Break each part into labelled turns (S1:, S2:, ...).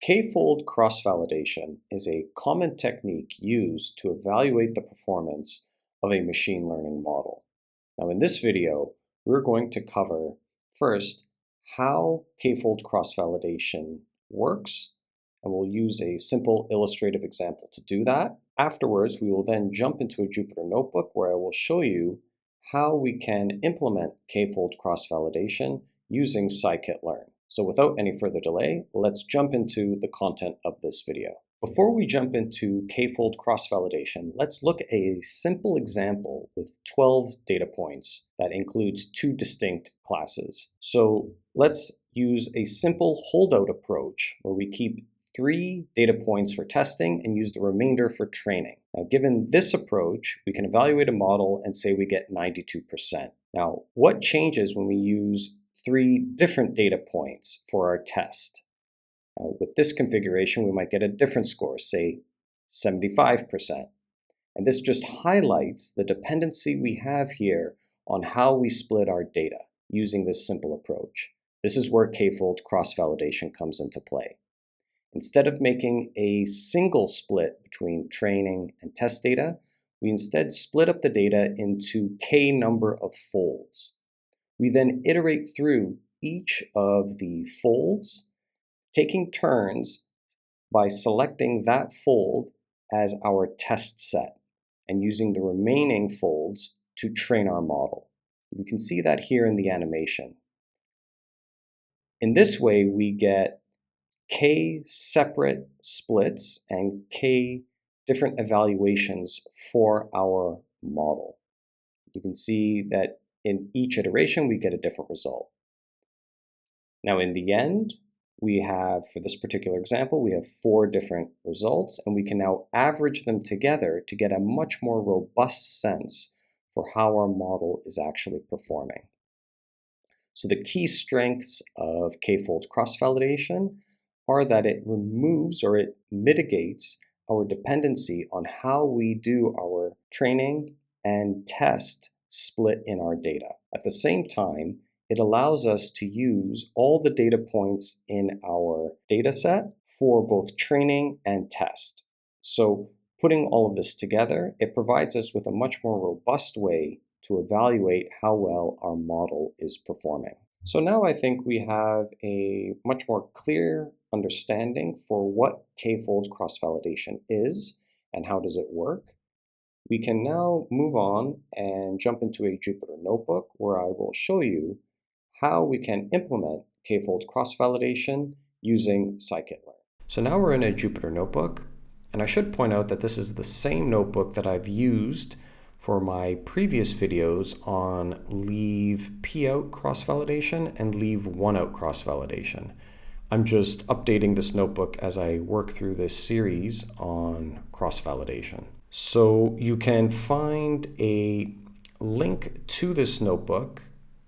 S1: K-fold cross-validation is a common technique used to evaluate the performance of a machine learning model. Now, in this video, we're going to cover first how K-fold cross-validation works, and we'll use a simple illustrative example to do that. Afterwards, we will then jump into a Jupyter Notebook where I will show you how we can implement K-fold cross-validation using scikit-learn. So without any further delay, let's jump into the content of this video. Before we jump into K-fold cross-validation, let's look at a simple example with 12 data points that includes two distinct classes. So let's use a simple holdout approach where we keep 3 data points for testing and use the remainder for training. Now, given this approach, we can evaluate a model and say we get 92%. Now, what changes when we use 3 different data points for our test? Now, with this configuration, we might get a different score, say 75%. And this just highlights the dependency we have here on how we split our data using this simple approach. This is where K-fold cross-validation comes into play. Instead of making a single split between training and test data, we instead split up the data into K number of folds. We then iterate through each of the folds, taking turns by selecting that fold as our test set and using the remaining folds to train our model. We can see that here in the animation. In this way, we get K separate splits and K different evaluations for our model. You can see that in each iteration, we get a different result. Now, in the end, we have, for this particular example, we have 4 different results, and we can now average them together to get a much more robust sense for how our model is actually performing. So the key strengths of K-fold cross-validation are that it removes or it mitigates our dependency on how we do our training and test split in our data. At the same time, it allows us to use all the data points in our data set for both training and test. So putting all of this together, it provides us with a much more robust way to evaluate how well our model is performing. So now I think we have a much more clear understanding for what K-fold cross-validation is and how does it work. We can now move on and jump into a Jupyter Notebook where I will show you how we can implement K-fold cross-validation using scikit-learn. So now we're in a Jupyter Notebook, and I should point out that this is the same notebook that I've used for my previous videos on leave P-out cross-validation and leave one-out cross-validation. I'm just updating this notebook as I work through this series on cross-validation. So you can find a link to this notebook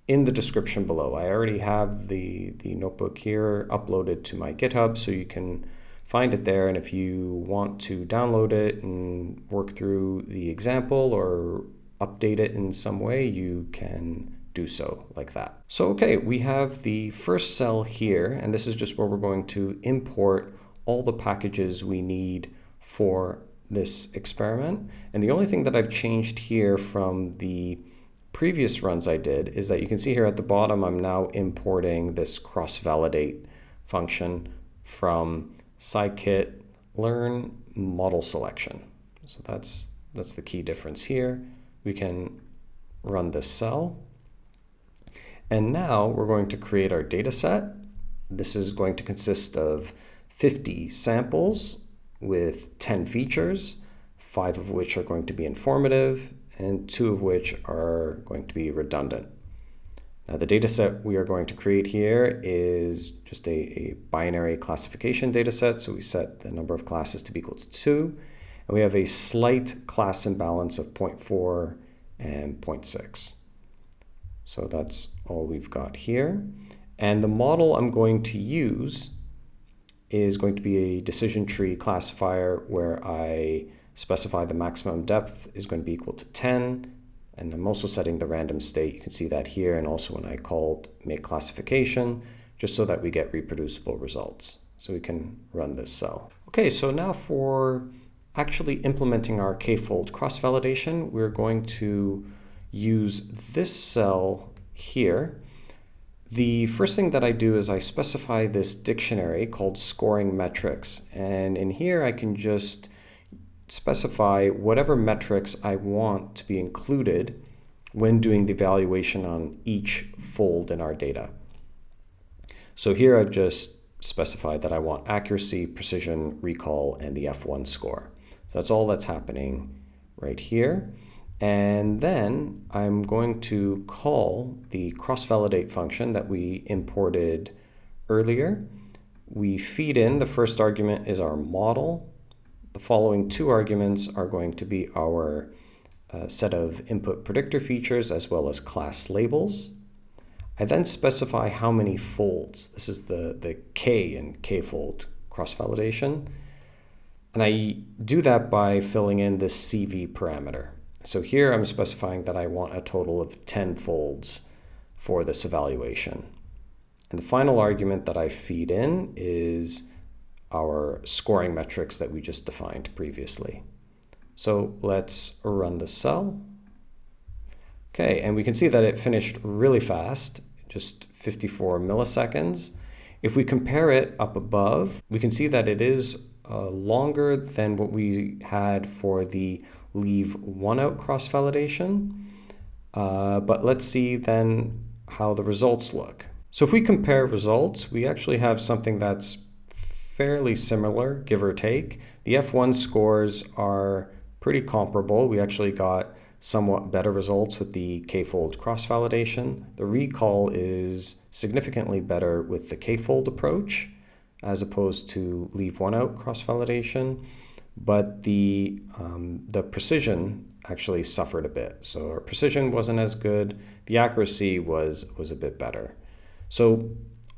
S1: in the description below. I already have the notebook here uploaded to my GitHub, so you can find it there. And if you want to download it and work through the example or update it in some way, you can do so like that. So okay, we have the first cell here, and this is just where we're going to import all the packages we need for this experiment. And the only thing that I've changed here from the previous runs I did is that you can see here at the bottom, I'm now importing this cross-validate function from scikit-learn model selection. So that's the key difference here. We can run this cell. And now we're going to create our data set. This is going to consist of 50 samples with 10 features, 5 of which are going to be informative and 2 of which are going to be redundant. Now the data set we are going to create here is just a binary classification data set. So we set the number of classes to be equal to 2, and we have a slight class imbalance of 0.4 and 0.6. So that's all we've got here. And the model I'm going to use is going to be a decision tree classifier where I specify the maximum depth is going to be equal to 10. And I'm also setting the random state. You can see that here. And also when I called make classification, just so that we get reproducible results. So we can run this cell. Okay, so now for actually implementing our k-fold cross-validation, we're going to use this cell here. The first thing that I do is I specify this dictionary called scoring metrics. And in here I can just specify whatever metrics I want to be included when doing the evaluation on each fold in our data. So here I've just specified that I want accuracy, precision, recall, and the F1 score. So that's all that's happening right here. And then I'm going to call the cross-validate function that we imported earlier. We feed in, the first argument is our model. The following two arguments are going to be our set of input predictor features as well as class labels. I then specify how many folds. This is the K in k-fold cross-validation. And I do that by filling in this CV parameter. So here I'm specifying that I want a total of 10 folds for this evaluation. And the final argument that I feed in is our scoring metrics that we just defined previously. So let's run the cell. Okay, and we can see that it finished really fast, just 54 milliseconds. If we compare it up above, we can see that it is longer than what we had for the leave one out cross-validation. But let's see then how the results look. So if we compare results, we actually have something that's fairly similar, give or take. The F1 scores are pretty comparable. We actually got somewhat better results with the k-fold cross-validation. The recall is significantly better with the k-fold approach as opposed to leave one out cross-validation, but the precision actually suffered a bit. So our precision wasn't as good. The accuracy was a bit better. So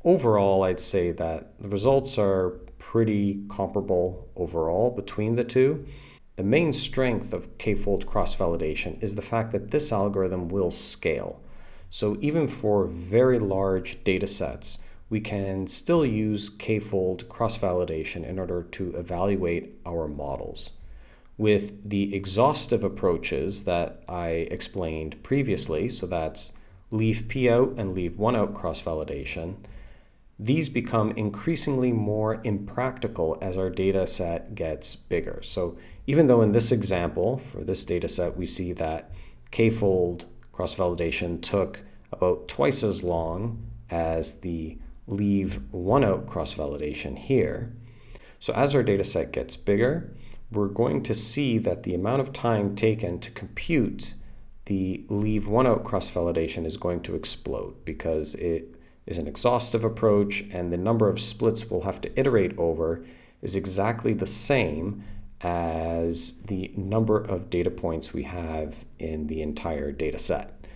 S1: overall, I'd say that the results are pretty comparable overall between the two. The main strength of k-fold cross-validation is the fact that this algorithm will scale. So even for very large data sets, we can still use k-fold cross-validation in order to evaluate our models. With the exhaustive approaches that I explained previously, so that's leave p out and leave one out cross-validation, these become increasingly more impractical as our data set gets bigger. So even though in this example, for this data set, we see that k-fold cross-validation took about twice as long as the leave one out cross-validation here. So as our data set gets bigger, we're going to see that the amount of time taken to compute the leave one out cross-validation is going to explode because it is an exhaustive approach and the number of splits we'll have to iterate over is exactly the same as the number of data points we have in the entire data set.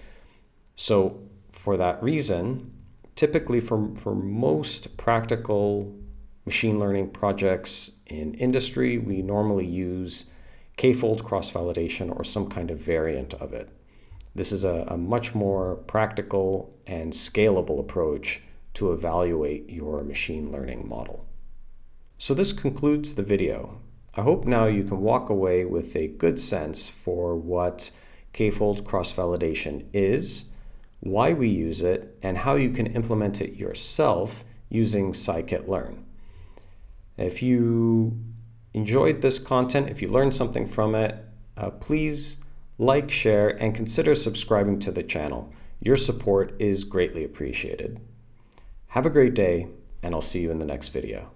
S1: So for that reason, typically for most practical machine learning projects in industry, we normally use k-fold cross-validation or some kind of variant of it. This is a much more practical and scalable approach to evaluate your machine learning model. So this concludes the video. I hope now you can walk away with a good sense for what k-fold cross-validation is, why we use it, and how you can implement it yourself using scikit-learn. If you enjoyed this content, if you learned something from it, please like, share, and consider subscribing to the channel. Your support is greatly appreciated. Have a great day, and I'll see you in the next video.